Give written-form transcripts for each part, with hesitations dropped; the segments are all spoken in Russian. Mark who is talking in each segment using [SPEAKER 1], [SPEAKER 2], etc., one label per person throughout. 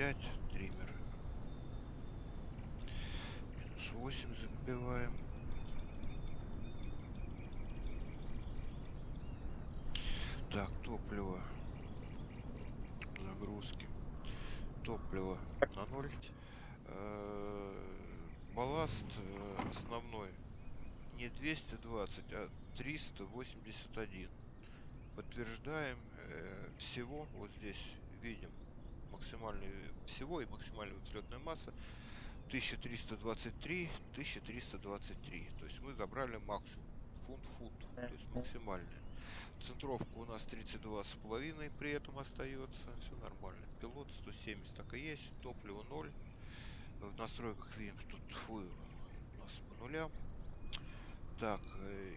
[SPEAKER 1] 5 триммер. -8 забиваем. Так, топливо. Загрузки. Топливо на 0. Балласт основной не 220, а 381. Подтверждаем. Всего вот здесь видим максимальный всего и максимальная взлетная масса 1323, 1323. То есть мы забрали максимум. Фунт, то есть максимальная. Центровка у нас 32,5 при этом остается. Все нормально. Пилот 170 так и есть. Топливо 0. В настройках видим, что фуер у нас по нулям. Так,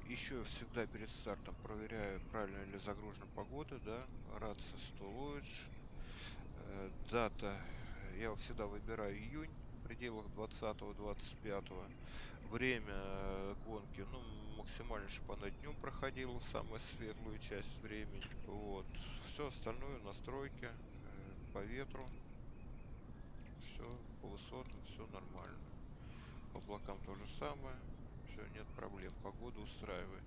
[SPEAKER 1] еще всегда перед стартом проверяю, правильно ли загружена погода, да, рация 100 Voyage. Дата, я всегда выбираю июнь, в пределах 20-25. Время гонки, ну, максимально, чтобы она днем проходила, самую светлую часть времени. Вот, все остальное, настройки, по ветру, все, по высотам, все нормально. По облакам то же самое. Все, нет проблем. Погода устраивает.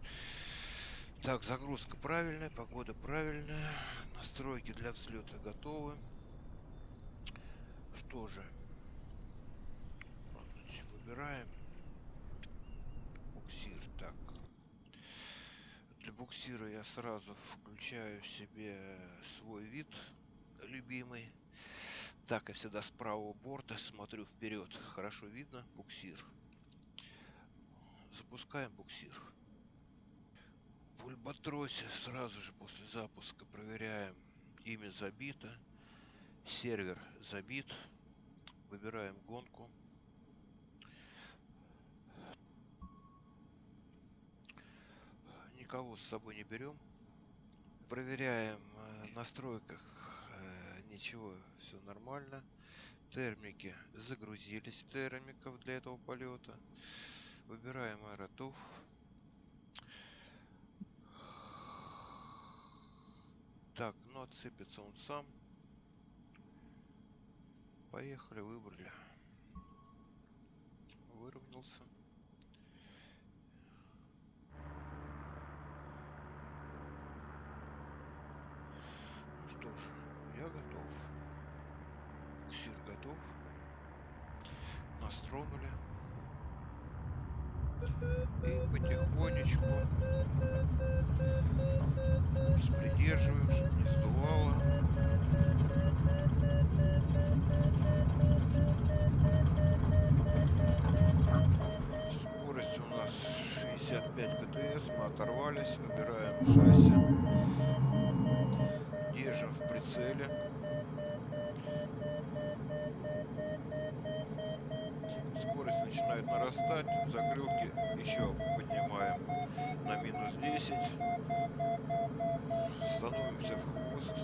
[SPEAKER 1] Так, загрузка правильная, погода правильная. Настройки для взлета готовы. Что же? Значит, выбираем буксир. Так. Для буксира я сразу включаю себе свой вид любимый. Так, я всегда с правого борта смотрю вперед. Хорошо видно буксир. Запускаем буксир. В Альбатросе сразу же после запуска проверяем, имя забито, сервер забит, выбираем гонку. Никого с собой не берем. Проверяем в настройках, ничего, все нормально. Термики загрузились, термиков для этого полета. Выбираем аэротуф. Так, ну отсыпется он сам. Поехали, выбрали. Выровнялся. Ну что ж, я готов. Буксир готов. Нас тронули. И потихонечку придерживаем, чтобы не сдувало. Скорость у нас 65 КТС. Мы оторвались. Выбираем шасси. Держим в прицеле. Скорость начинает нарастать. Закрылки еще поднимаем на -10. Становимся в хвост.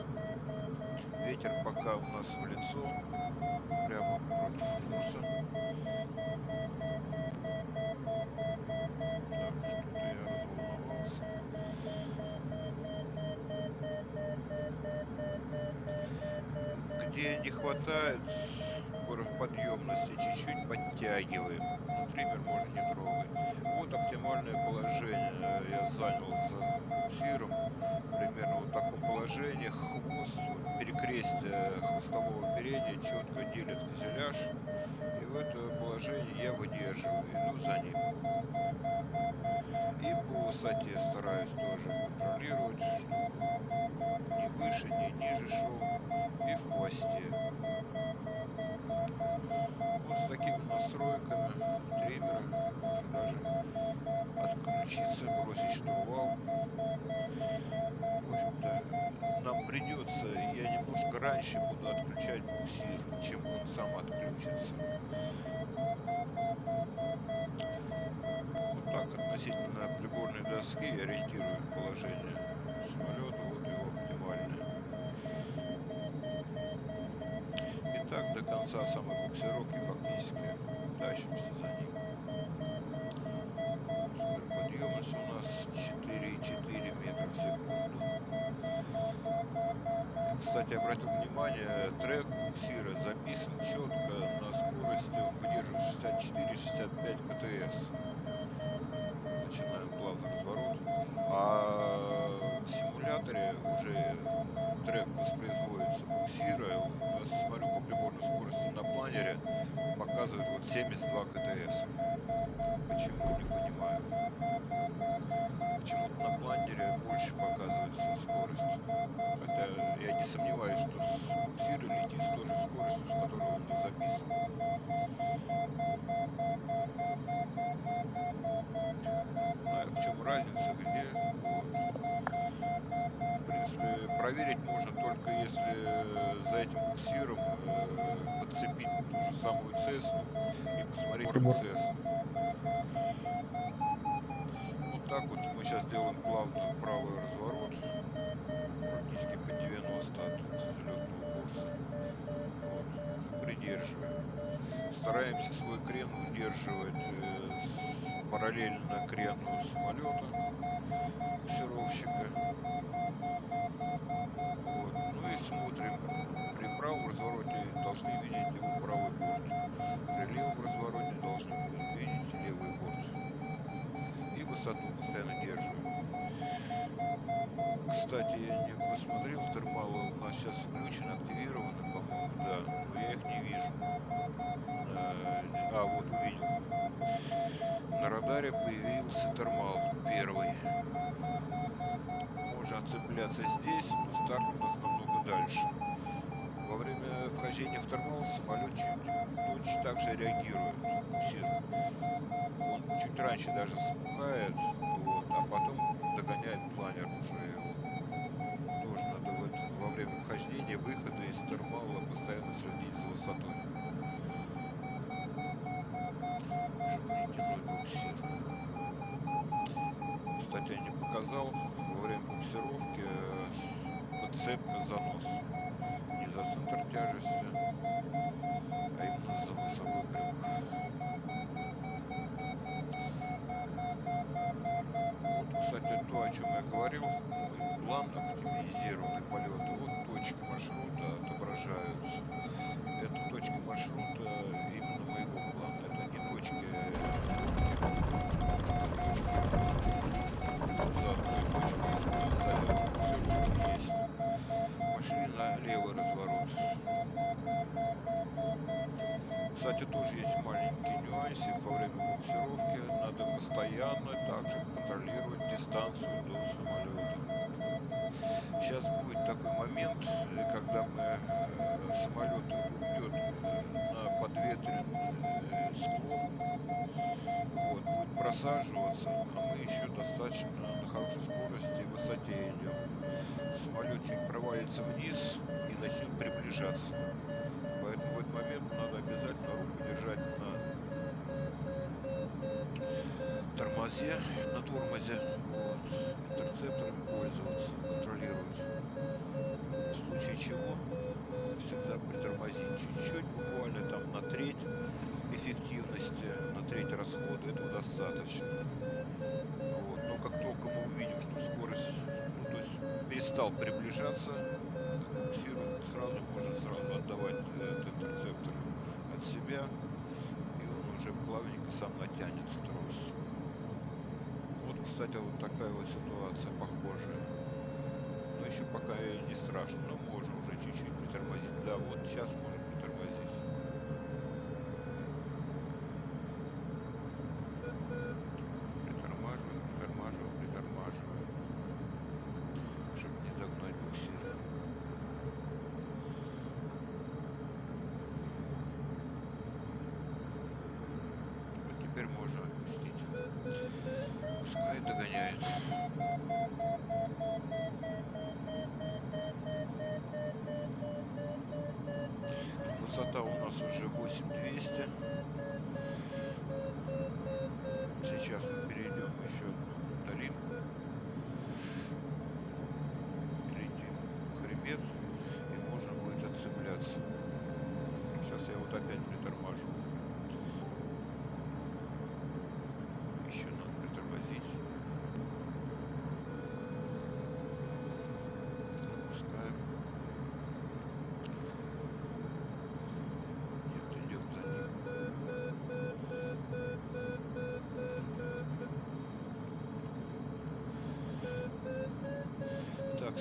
[SPEAKER 1] Ветер пока у нас в лицо. Прямо против курса. Так, что-то я разволновался. Где не хватает подъемности, чуть-чуть подтягиваем. Но триммер можно не трогать. Вот оптимальное положение. Я занял за буксиром. Примерно вот в таком положении. Хвост, перекрестие хвостового оперения четко делит фюзеляж. И в это положение я выдерживаю. Иду за ним. И по высоте стараюсь тоже контролировать, чтобы ни выше, ни ниже шел. И в хвосте. Вот с такими настройками триммера можно даже отключиться, бросить штурвал. В общем-то, нам придется, я немножко раньше буду отключать буксир, чем он сам отключится. Вот так относительно приборной доски ориентируем положение самолета, вот его оптимальное. И так до конца самой буксировки фактически тащимся за ним. Подъемность у нас 4,4 метра в секунду. Кстати, обратил внимание, трек буксира записан четко на скорости, он выдерживает 64-65 КТС. Начинаем плавный разворот. А в симуляторе уже трек воспроизводится буксира. У нас, смотрю, по приборной скорости на планере показывает вот 72 КТС. Почему, не понимаю. Почему-то на планере больше показывается скорость. Хотя я не сомневаюсь, что буксир летит с той же скоростью, с которой он и записан. А в чем разница, где? Вот. В принципе, проверить можно только если за этим буксиром подцепить ту же самую Цесну и посмотреть
[SPEAKER 2] Прибор.
[SPEAKER 1] Цесну. Вот так вот мы сейчас делаем плавный правый разворот, практически по 90 от взлетного курса. Вот. Придерживаем. Стараемся свой крен удерживать параллельно крену самолета, буксировщика. Вот. Ну и смотрим. При правом развороте должны видеть его правый борт. При левом развороте должны видеть левый борт. И высоту постоянно держим. Кстати, я не посмотрел, термалы у нас сейчас включены, активированы, по-моему, да, но я их не вижу. Вот увидел. На радаре появился термал первый. Можно отцепляться здесь, но старт у нас намного дальше. Во время вхождения в термал самолетчик точно так же реагирует. Буксир. Он чуть раньше даже вспухает, вот, а потом догоняет планер уже его. Тоже надо во время вхождения, выхода из термала постоянно следить за высотой. Чтобы не тянуть буксир. Кстати, я не показал, во время буксировки подцепка за нос. Не за центр тяжести, а именно за носовой крюк. Вот, кстати, то, о чем я говорил, план оптимизированный полеты. Вот точки маршрута отображаются. Это точки маршрута именно моего плана. Это не точки есть. Пошли на левый разворот. Кстати, тоже есть маленький нюансик во время буксировки. Надо постоянно также контролировать дистанцию до самолета. Сейчас будет такой момент, когда самолет уйдет на подветренный склон, вот, будет просаживаться, а мы еще достаточно на хорошей скорости и высоте идем. Самолет чуть провалится вниз и начнет приближаться. Поэтому в этот момент надо обязательно руку держать на тормозе, на тормозе, вот, интерцепторами пользоваться, контролировать. В случае чего всегда притормозить чуть-чуть, буквально там на треть эффективности, на треть расхода, этого достаточно. Вот. Но как только мы увидим, что скорость, то есть перестал приближаться к буксиру, сразу можно отдавать этот интерцептор от себя, и он уже плавненько сам натянется трос. Вот, кстати, вот такая вот ситуация похожая. Но еще пока не страшно, но можно уже чуть-чуть притормозить. Да, вот сейчас можно притормозить. Притормаживаем, чтобы не догнать буксир. Вот теперь можно отпустить. Пускай догоняет. Высота у нас уже 8200. Сейчас мы перейдем еще одну долинку. Перейдем хребет, и можно будет отцепляться. Сейчас я вот опять притормаживаю. Еще надо притормозить. Опускаем.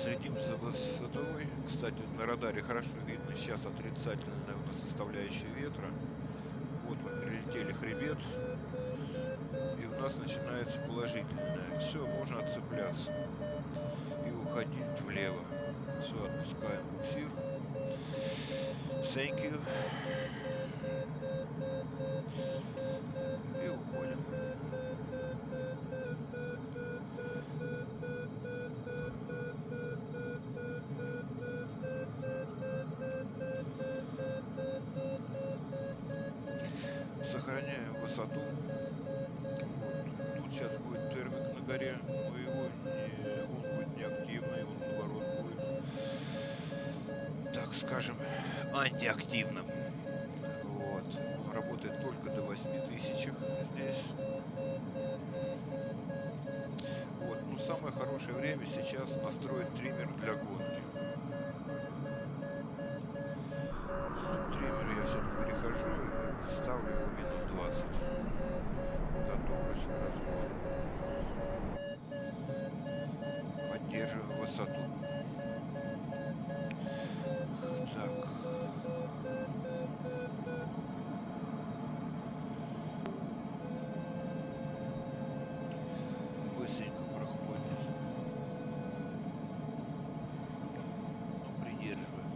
[SPEAKER 1] Следим за высотой. Кстати, на радаре хорошо видно сейчас отрицательная у нас составляющая ветра. Вот мы прилетели хребет, и у нас начинается положительная. Все, можно отцепляться и уходить влево. Все, отпускаем буксир. Thank you. И уходим. Сохраняем высоту. Вот. Тут сейчас будет термик на горе, но он будет неактивный, он наоборот будет, так скажем, антиактивным. Вот. Он работает только до 8000 здесь. Вот. Ну, самое хорошее время сейчас настроить триммер для гонки. Триммер я все-таки перехожу и ставлю его минут 20. Готовлюсь к разгону. Поддерживаю высоту. Так. Быстренько проходит. Ну, придерживаем.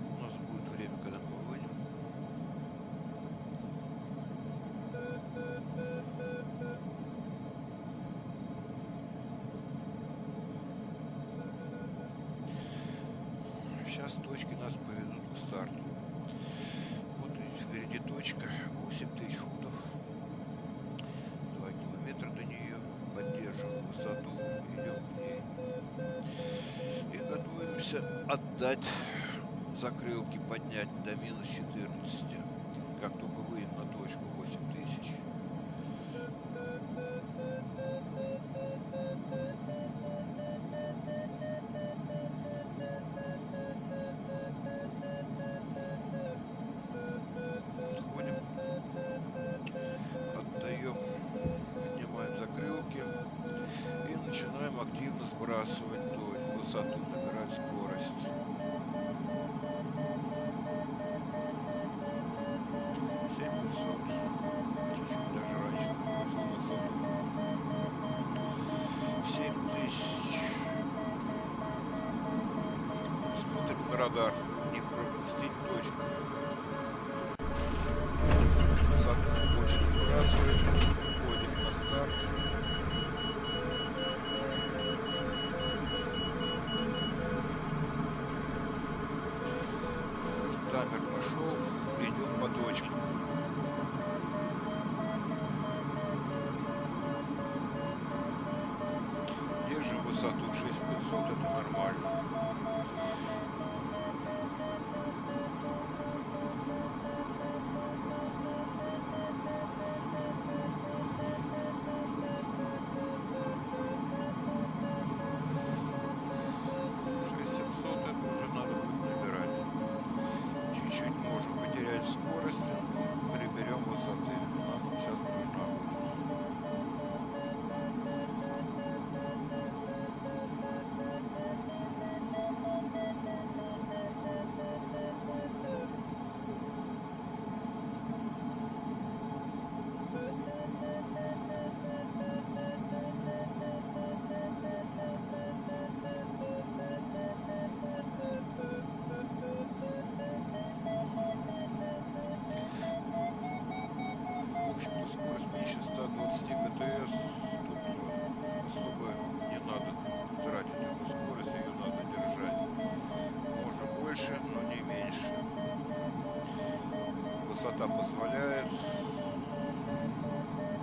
[SPEAKER 1] У нас будет время, когда мы выйдем. Сейчас точки нас поведут к старту. Вот впереди точка, 8000 футов. 2 километра до нее. Поддерживаем высоту, идем к ней. И готовимся отдать закрылки, поднять до минус 14. Как только выйдем на точку 8000. Отходим. Отдаем, поднимаем закрылки и начинаем активно сбрасывать высоту, набирать скорость. 7500. Чуть-чуть даже раньше сбросил высоту. 7000. Смотрим на радар, не пропустить точку. Высоту больше не сбрасываем. Входим на старт. Таймер пошел, идем по точке. Держим высоту 6500, это нормально. Скорость, приберем высоты, нам сейчас нужна скорость меньше 120 КТС. Тут особо не надо тратить эту скорость, ее надо держать. Можно больше, но не меньше. Высота позволяет.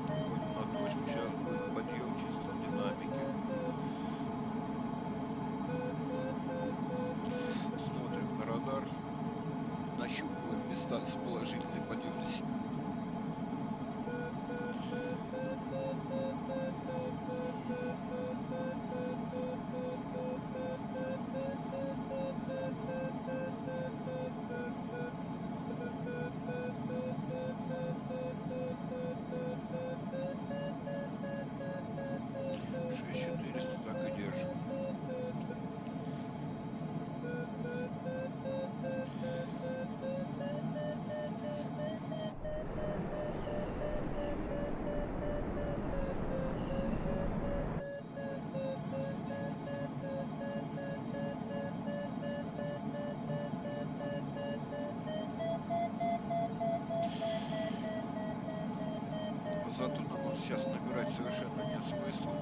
[SPEAKER 1] Входим на точку, сейчас будет подъем чисто в динамике. Смотрим на радар. Нащупываем места с положительной подъемностью. совершенно нет смысла.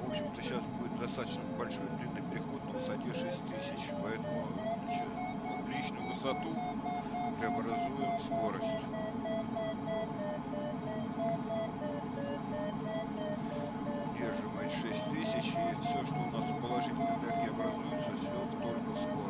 [SPEAKER 1] В общем-то, сейчас будет достаточно большой длинный переход на высоте 6000, поэтому личную высоту преобразуем в скорость. Удерживаем 6000, и все, что у нас в положительной энергии образуется, все только в скорость.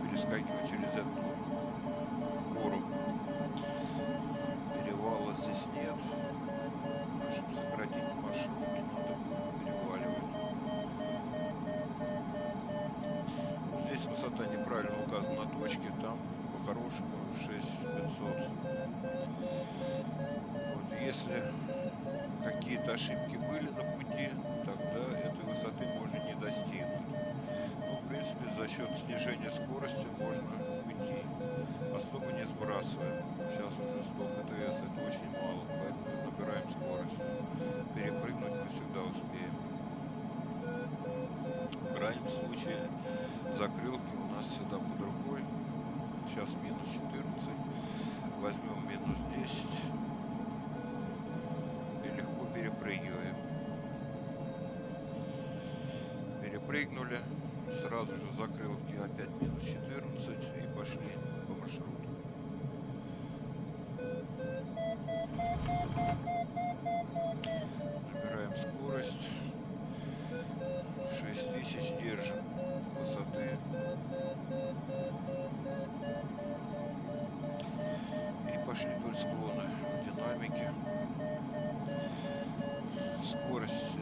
[SPEAKER 1] Перескакивать через эту гору. Перевала здесь нет. Чтобы сократить маршрут, надо будет переваливать. Вот здесь высота неправильно указана на точке, там по-хорошему 6500. Вот если какие-то ошибки были на пути, тогда этой высоты можно не достигнуть. В принципе, за счет снижения скорости можно уйти, особо не сбрасывая. Сейчас уже 100 КТС, это очень мало, поэтому набираем скорость. Перепрыгнуть мы всегда успеем. В крайнем случае, закрылки у нас всегда под рукой. Сейчас минус 14, возьмем минус 10 и легко перепрыгиваем. Перепрыгнули. Сразу же закрылки опять минус 14 и пошли по маршруту. Набираем скорость. 6000 держим высоты. И пошли вдоль склона в динамике. Скорость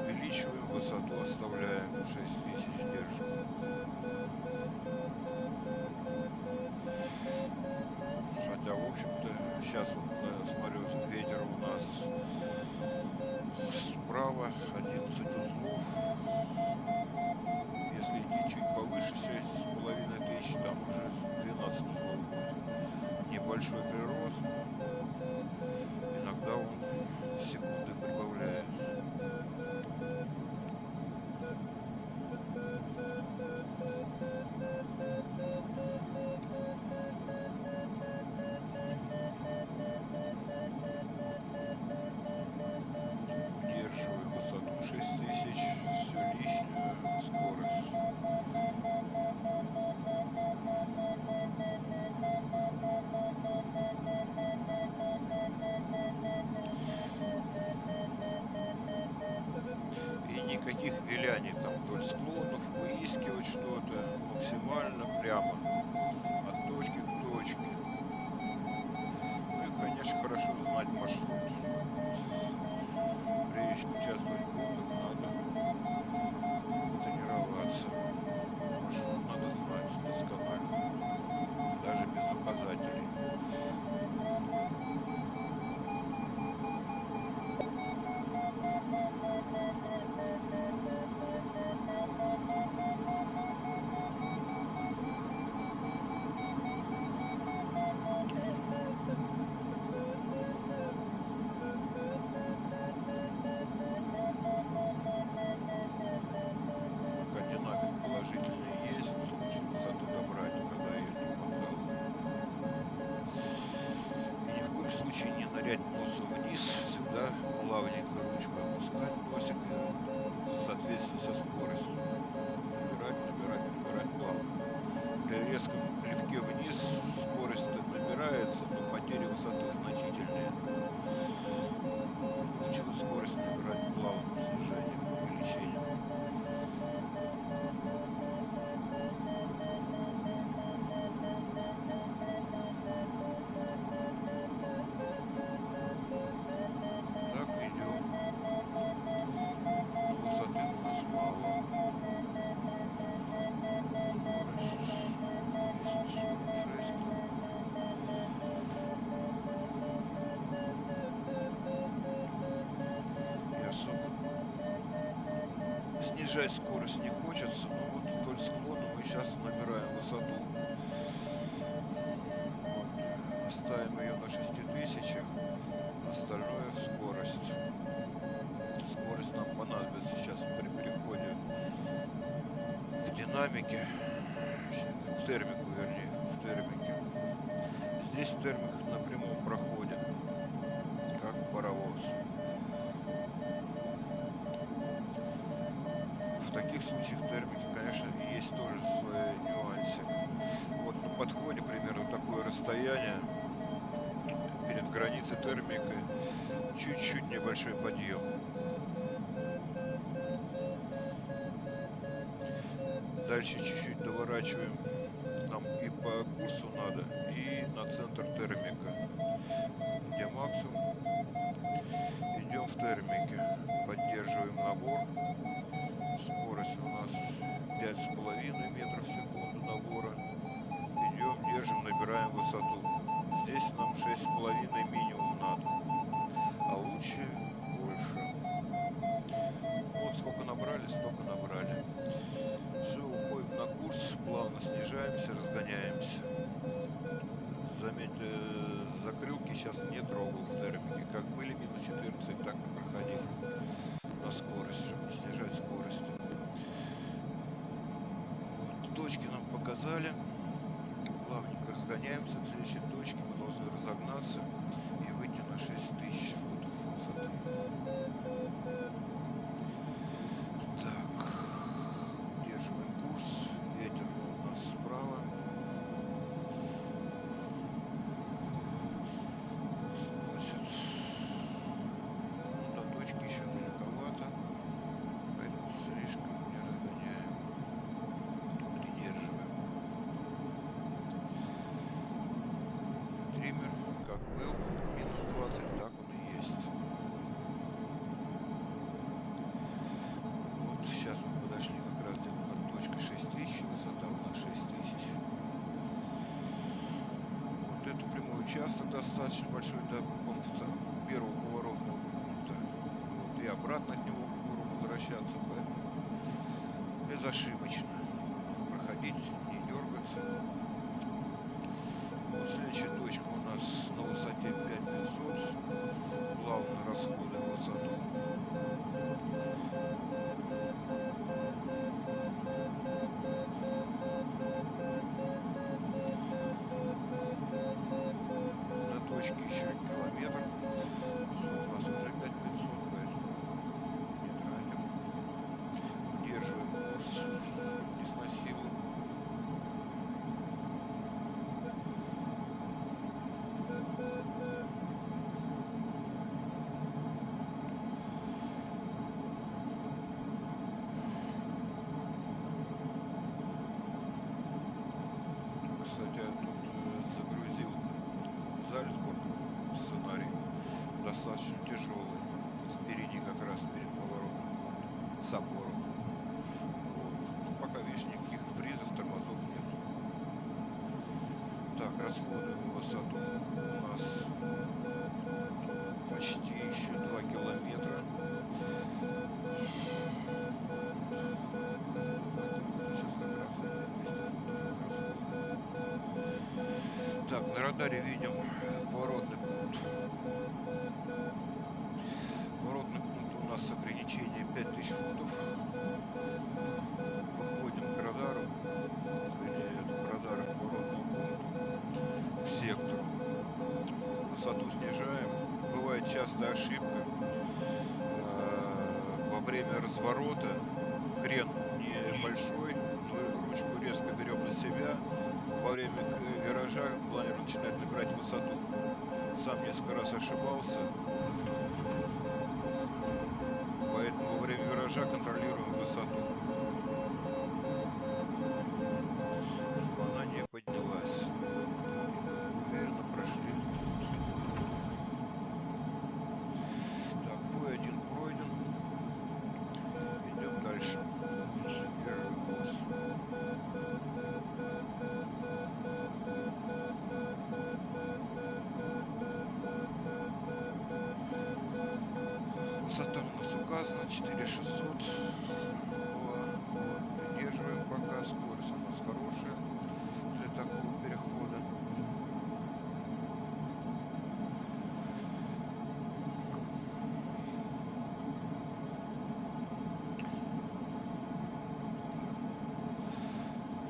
[SPEAKER 1] увеличиваем, высоту оставляем 6000 держим. Хотя, в общем-то, сейчас вот смотрю, ветер у нас справа 11 узлов. Если идти чуть повыше 6500, там уже 12 узлов будет. Небольшой прирост. Иногда он секунды прибавляет. Удерживаем высоту 6000, все лишнее, скорость. И никаких виляний там вдоль склонов, выискивать что-то, максимально прямо от точки к точке. Ну и, конечно, хорошо знать маршрут. Прежде чем участвовать в гонках, надо тренироваться. Маршрут надо знать досконально, даже без указателей. снижать скорость не хочется, но вот вдоль склона мы сейчас набираем высоту. Вот. Оставим ее на 6000, остальное в скорость. Скорость нам понадобится сейчас при переходе в динамике, в термику, вернее, в термике. Здесь термик на прямом проходе, как паровоз. В таких случаях термики, конечно, есть тоже свои нюансы. Вот на подходе примерно такое расстояние перед границей термика, чуть-чуть небольшой подъем. Дальше чуть-чуть доворачиваем, нам и по курсу надо, и на центр термика, где максимум. Идем в термике, поддерживаем набор. Скорость у нас 5,5 метров в секунду набора. Идем, держим, набираем высоту. Здесь нам 6,5 минимум надо, а лучше больше. Вот сколько набрали, столько набрали. Все, уходим на курс, плавно снижаемся, разгоняемся. Заметьте, закрылки сейчас не трогал в термике. Как были минус 14, так и проходил на скорость, чтобы не снижать скорость. Вот, точки нам показали. Плавненько разгоняемся. В следующей точке мы должны разогнаться и выйти на 6000 футов высоты. Так, удерживаем курс. Ветер у нас справа. Сносит. До точки еще далековато, поэтому слишком не разгоняем. Придерживаем. Триммер как был, минус 20, так он и есть. Вот сейчас мы подошли как раз где-то на точке 6000, высота у нас 6000. Вот это прямой участок достаточно большой до первого поворотного пункта. Вот, и обратно от него к куру возвращаться, поэтому безошибочно проходить, не дергаться. Вот следующая точка у нас на высоте 5500. Плавно расходуем высоту. До точки еще километр. У нас уже 5500, поэтому не тратим. Удерживаем курс, чтобы не сносило. Кстати, я тут загрузил Зальцбург сценарий. Достаточно тяжелый. Впереди как раз перед поворотом с опором. Вот. Ну, пока, видишь, никаких фризов, тормозов нет. Так, расходуем высоту. У нас почти еще 2 километра. Сейчас как раз 200 футов. Так, на радаре видим поворотный пункт. Поворотный пункт у нас с ограничением 5000 футов. Выходим к радару, к радару к поворотному пункту, к сектору. Высоту снижаем. Бывает частая ошибка. Во время разворота крен небольшой, но ручку резко берем на себя. Во время виража планер начинает набирать высоту. Сам несколько раз ошибался. Поэтому во время виража контролируем высоту, чтобы она не поднялась. Уверенно прошли. Так, бой один пройден. Идем дальше. Держим курс. Высота у нас указана 4600. пока скорость у нас хорошая для такого перехода.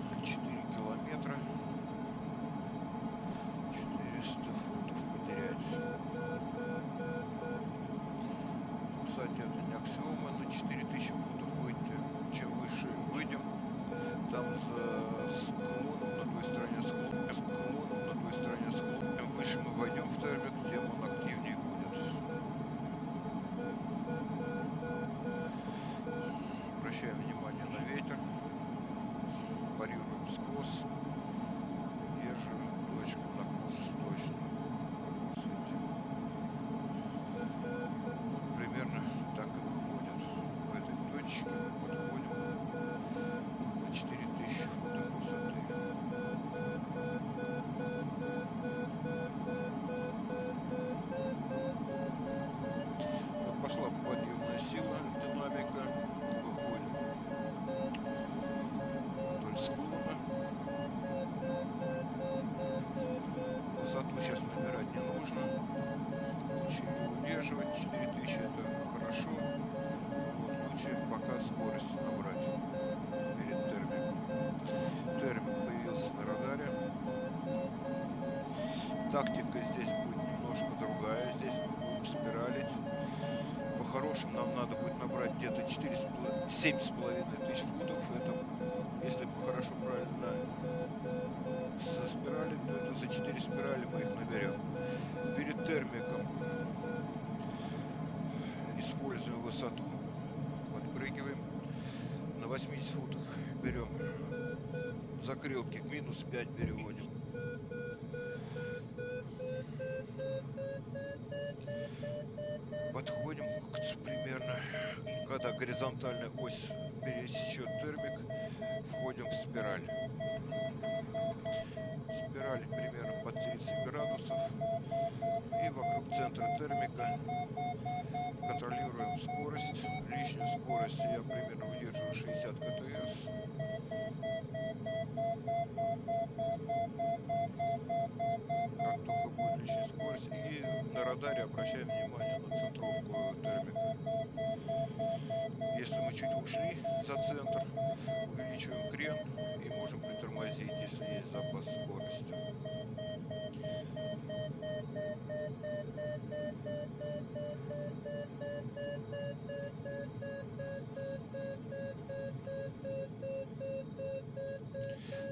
[SPEAKER 1] Так, 4 километра. 400 футов потерять. Ну, кстати, это не аксиома, на 4000 футов выйти. Чем выше выйдем, там за склоном на той стороне склоном на той стороне склона. Чем выше мы войдем в термик, тем он активнее будет. Обращаем внимание на ветер. Парируем скос. Держим точку на курс точно. На курс идти. Вот примерно так и выходит. В этой точке подходим на 4000 футов высоты. Вот пошла подъемная сила, динамика. Выходим вдоль склона. Высоту сейчас набирать не нужно. Лучше ее удерживать. 4000 это хорошо. Вот лучше пока скорость набрать перед термиком. Термик появился на радаре. Тактика здесь будет немножко другая. Здесь мы будем спиралить. По-хорошему нам надо будет набрать где-то 7,5 тысяч футов. Это, если хорошо правильно со спирали, то это за 4 спирали мы их наберем. Перед термиком используем высоту, подпрыгиваем. На 80 футах берем закрылки, в -5 переводим. Подходим примерно, когда горизонтальная ось пересечет термик, входим в спираль. Спираль примерно под 30 градусов. И вокруг центра термика контролируем скорость. Лишнюю скорость я примерно выдерживаю 60 КТС. Как только будет лишняя скорость. И на радаре обращаем внимание на центровку термика. Если мы чуть ушли за центр, увеличиваем крен и можем притормозить, если есть запас скорости.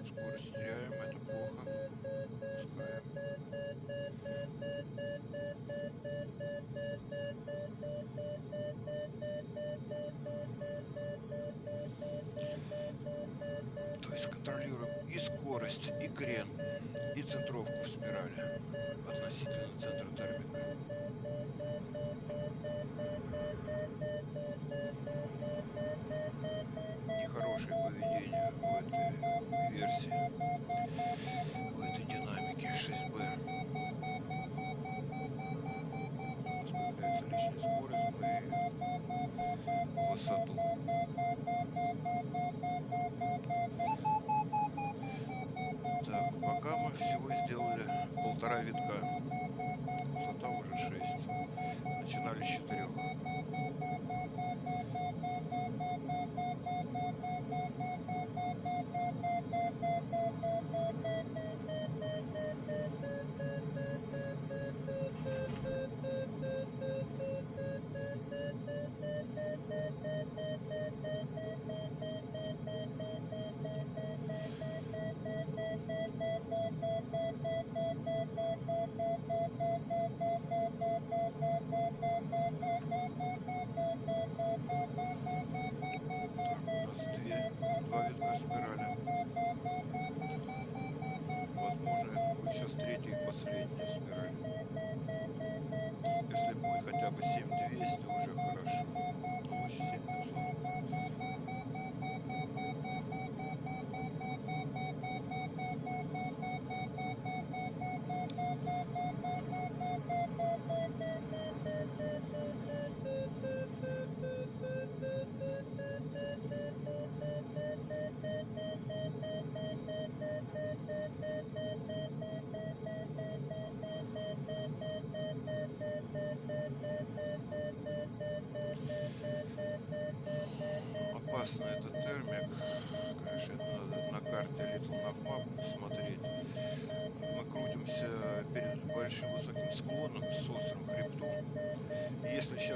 [SPEAKER 1] Скорость теряем, это плохо. Пускаем. То есть контролируем и скорость, и крен, и центровку в спирали относительно центра термика. Нехорошее поведение в этой версии, в этой динамике 6B. У нас появляется лишняя скорость, мы высоту. Так, пока мы всего сделали 1,5 витка. Высота уже 6. Начинали с 4.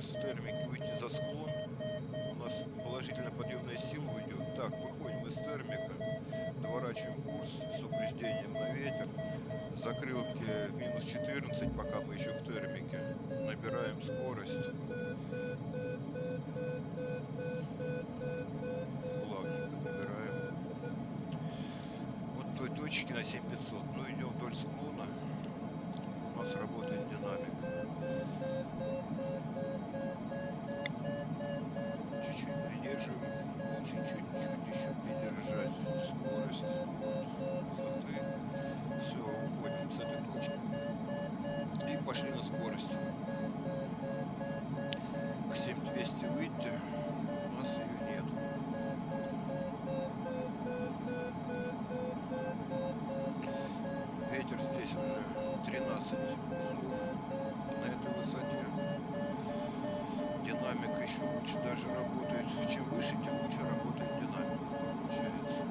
[SPEAKER 1] сейчас в термике выйти за склон. У нас положительная подъемная сила уйдет. Так, выходим из термика, доворачиваем курс с упреждением на ветер. Закрылки минус 14, пока мы еще в термике. Набираем скорость. Плавненько набираем. Вот той точки на 7500. Ну, идем вдоль склона. У нас работает динамик. Чуть-чуть придерживаем. Лучше чуть-чуть еще придержать скорость. Высоты. Все, уходим с этой точки. И пошли на скорость. К 7200 выйти. У нас ее нет. Ветер здесь уже 13 узлов на этой высоте. Динамика еще лучше даже работает. Чем выше, тем лучше работает динамика. Получается.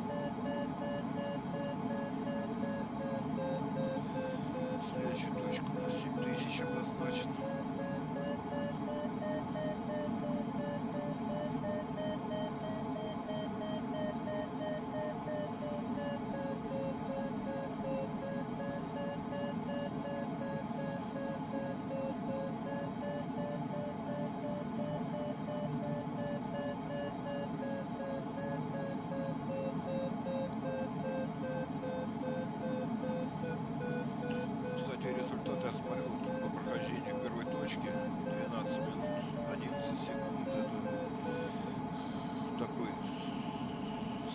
[SPEAKER 1] Следующая точка у нас 7000 обозначена. Результат я смотрю по прохождению первой точки 12 минут 11 секунд. Это такой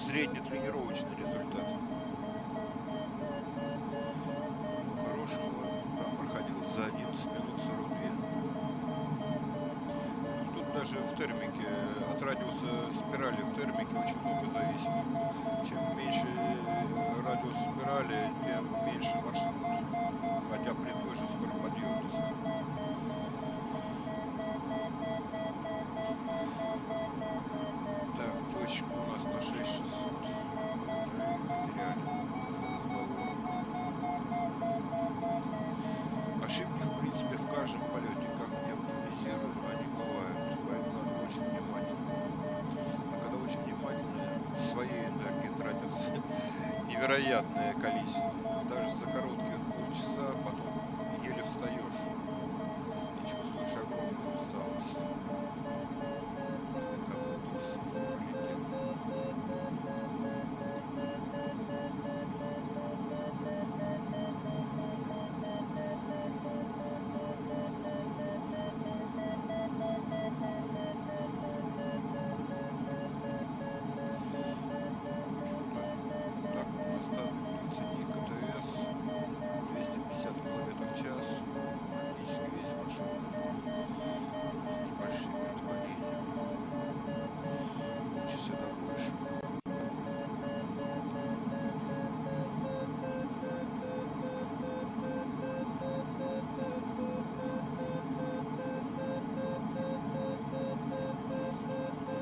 [SPEAKER 1] среднетренировочный результат. Хорошего там проходил за 11 минут 42. Тут даже в термике от радиуса спирали в термике очень много зависит. Чем меньше радиус спирали, тем меньше маршрут. Хотя при той же скороподъемности. Так, точка у нас на 6600. Мы уже ее потеряли за разговором. Ошибки, в принципе, в каждом полете, как не оптимизируем, они бывают. Поэтому надо очень внимательно. А когда очень внимательно, своей энергии тратится невероятное количество. Даже за короткие полчаса потом еле встаешь и чувствуешь огромную усталость. Как будто быстро пролетел. Так, у нас там 30 КТС, 250 км в час, практически весь маршрут с небольшими отклонениями. Часы до больше.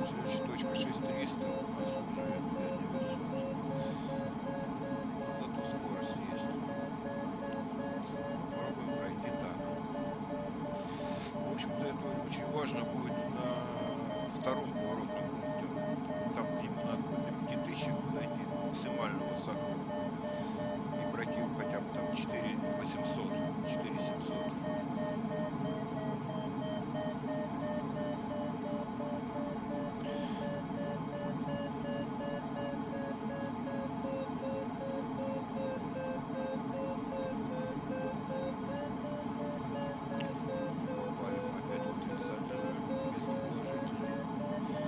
[SPEAKER 1] Следующая точка 6300 у нас уже 5900. Зато скорость есть. Попробуем пройти так. В общем-то, это очень важно будет на втором поворотном пункте. Там к нему надо будет до 5000 дойти, максимально высоко. И пройти хотя бы там 4800, 4700. Добавим опять отрицательное местоположение.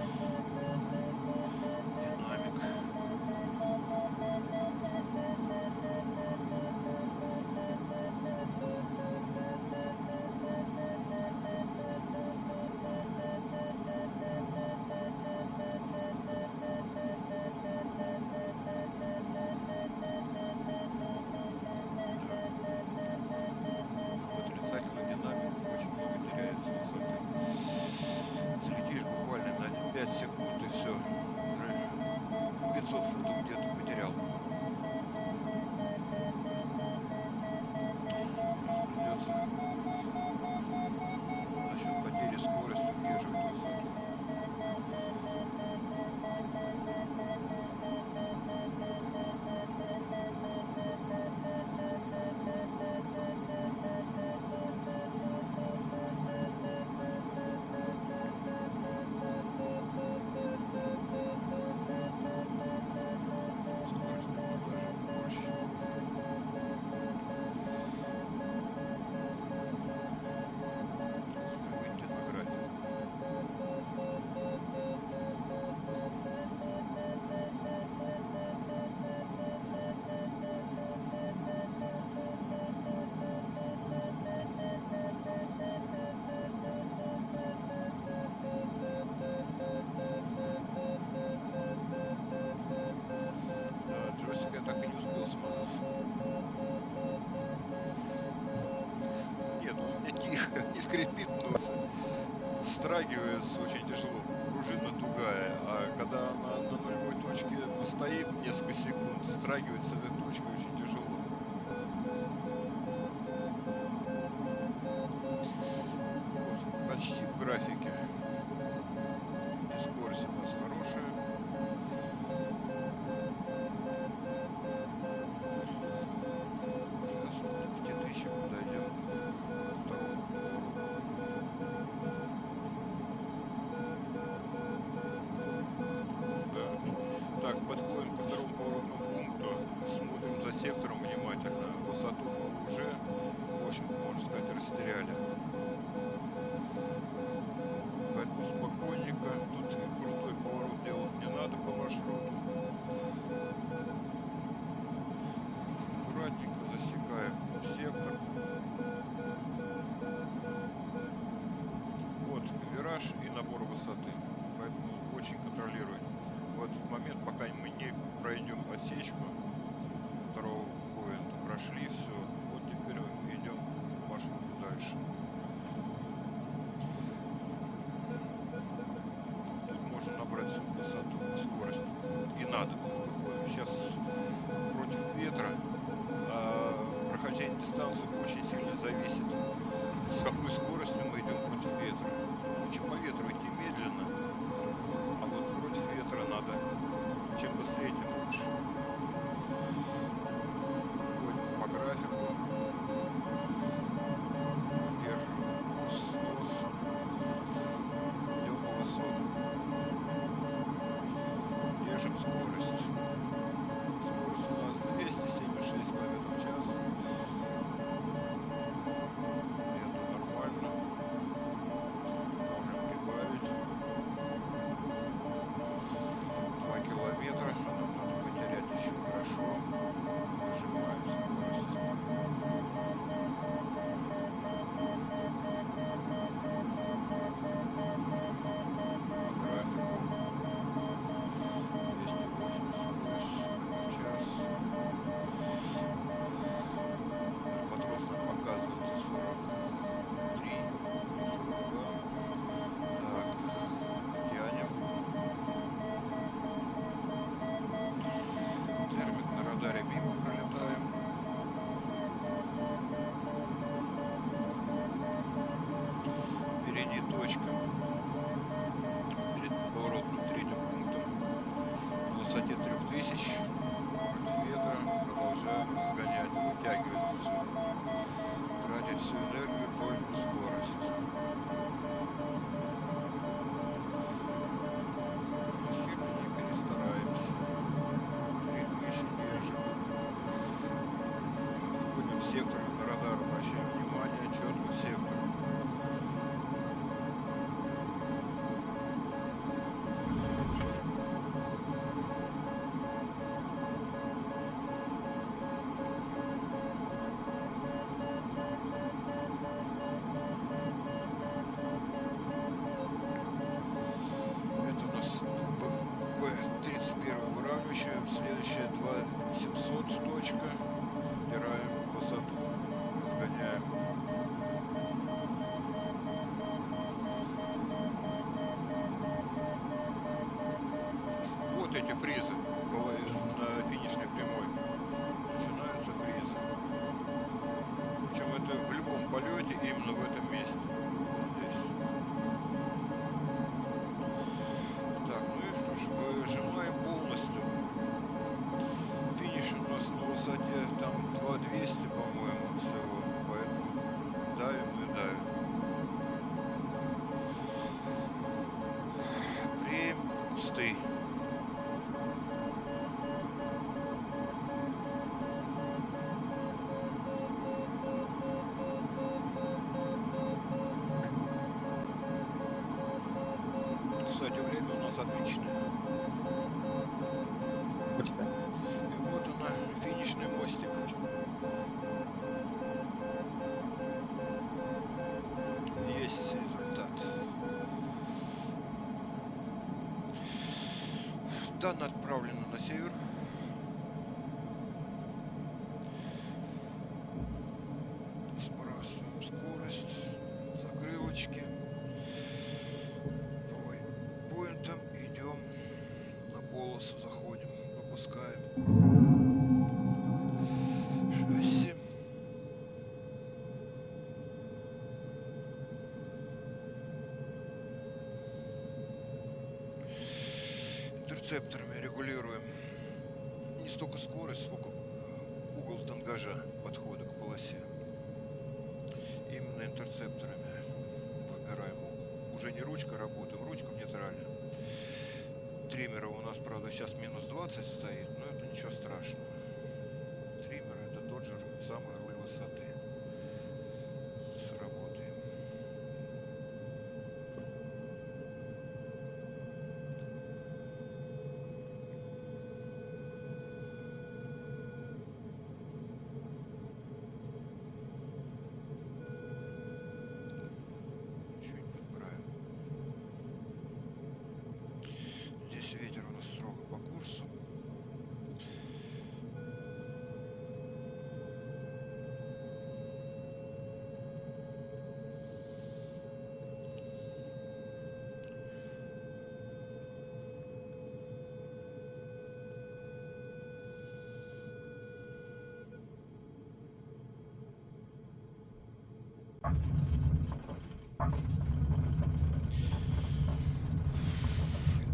[SPEAKER 1] скрипит нос, страгивается очень тяжело. Пружина тугая, а когда она на нулевой точке постоит несколько секунд, страгивается этой точкой очень тяжело. Вот, почти в графике. И скорость у нас хорошая. Сейчас вот к 5000 подойдем. Второму повороту. Да. Так, подходим ко второму поворотному пункту. Смотрим за сектором внимательно. Высоту мы уже, в общем-то, можно сказать, растеряли. Поэтому спокойненько. Тут крутой поворот делать не надо по маршруту. Аккуратненько засекаем сектор. Вот вираж и набор высоты. Поэтому очень контролируем. В этот момент, пока мы не пройдем отсечку второго поинта, прошли все. Вот теперь идем по маршруту дальше. Тут можно набрать высоту, скорость. И надо. Выходим сейчас против ветра. Прохождение дистанции очень сильно зависит, с какой скоростью мы идем против ветра. Лучше по ветру идти медленно, а вот против ветра надо чем быстрее, тем лучше. Ходим по графику, держим курс, нос, идем по высотам, держим скорость. Скорость у нас 276 км в час. Это нормально. Можем прибавить. 2 километра. Нам надо потерять еще хорошо. Нажимаем скорость. Перед поворотным третьим пунктом на высоте 3000 против ветра продолжаем разгонять, вытягивать все, тратить всю энергию только в скорость. Сильно не перестараемся, 3000 держим. Входим в сектор, на радар обращаем внимание, четко в сектор. Следующая 2700 точка. Убираем высоту, разгоняем. Вот эти фризы на финишной прямой. Начинаются фризы. Причем это в любом полете, именно в этом месте. Здесь. Так, ну и что ж, выжимаем полностью. Финиш у нас на высоте там 2200, по-моему, всего, поэтому давим и давим. Бреем кусты. Кстати, время у нас отличное. И вот она, финишный мостик. Есть результат. Данные отправлены на север. Сбрасываем скорость. Шасси. Интерцепторами регулируем не столько скорость, сколько угол тангажа подхода к полосе. Именно интерцепторами выбираем угол. Уже не ручка работаем, ручка в нейтрале. Триммера у нас, правда, сейчас минус 20 стоит, но это ничего страшного. Триммер это тот же самый руль высоты. Сработаем. Чуть подправим. Здесь ветер у нас строго по курсу.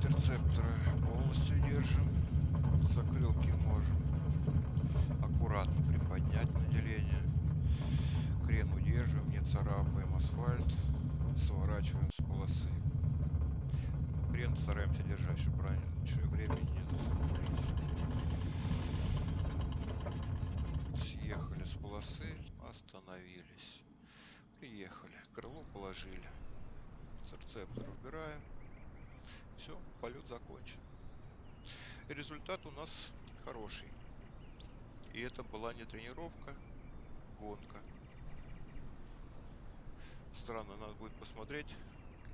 [SPEAKER 1] Интерцепторы полностью держим. Закрылки можем аккуратно приподнять на деление. Крен удерживаем, не царапаем асфальт. Сворачиваем с полосы. Ну, крен стараемся держать, чтобы раньше времени не застрелить. Съехали с полосы, остановились. Приехали, крыло положили. Интерцептор убираем. Все, полет закончен. Результат у нас хороший. И это была не тренировка, гонка. Странно, надо будет посмотреть,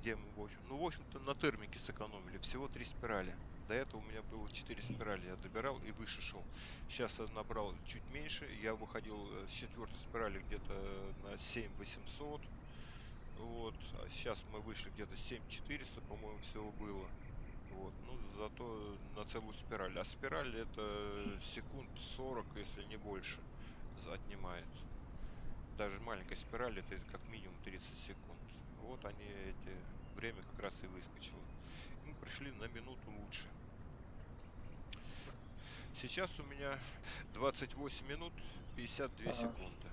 [SPEAKER 1] где мы, в общем-то, на термике сэкономили. Всего 3 спирали. До этого у меня было 4 спирали. Я добирал и выше шел. Сейчас я набрал чуть меньше. Я выходил с 4-й спирали где-то на 7800. Вот. А сейчас мы вышли где-то 7400, по-моему, всего было. Вот. Ну, зато на целую спираль. А спираль это секунд 40, если не больше, отнимает. Даже маленькая спираль это как минимум 30 секунд. Вот они эти время как раз и выскочило. Мы пришли на минуту лучше. Сейчас у меня 28 минут 52 секунды.